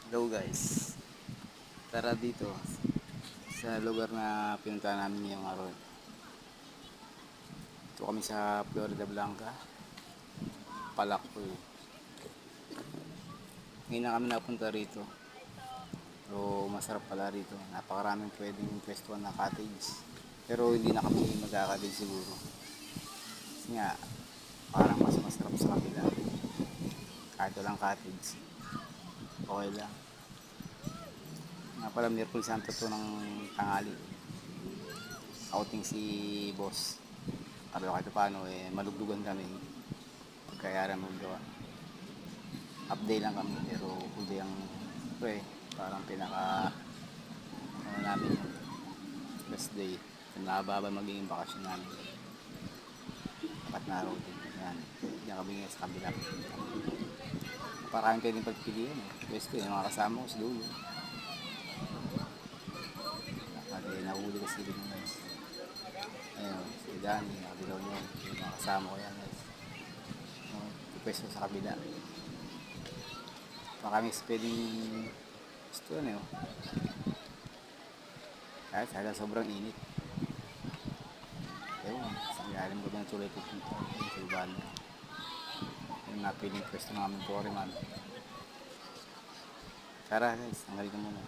Hello guys, tara dito sa lugar na pinunta namin ngayong araw. Ito kami sa Florida Blanca, Palakol. Ngayon na kami napunta rito. Pero masarap pala rito. Napakaraming pwedeng pwestuhan na cottage. Pero hindi na kami magkakabig siguro. Kasi nga, parang mas masarap sa kabila. Kahit walang cottage, okay lang. Nga pala, Miracle Santo to ng tanghali. Outing si boss. Pero kahit paano, malugdugan kami. Pagkayaran mo gawa. Half day lang kami, pero full day ang parang pinaka namin yung best day. Nababa magiging bakasyon namin. Apat na araw din. Yan. Yan kami ngayon sa kabila. Parang pwedeng pagpilian. Best ko yung mga kasama ko sa dulo. At nahuli kasi rin guys. Ayun, si Danny, nakabilaw niya. Yung mga kasama ko yan guys. Pwesto sa kabila. Baka kami pwedeng gusto ano yun. Kahit sa sobrang init. Ewan, sa ilalim ko ng tulay pupunta. Sa ibahan mo. Yung napiling pwesto namin po rin man. Tara guys, ang galing muna.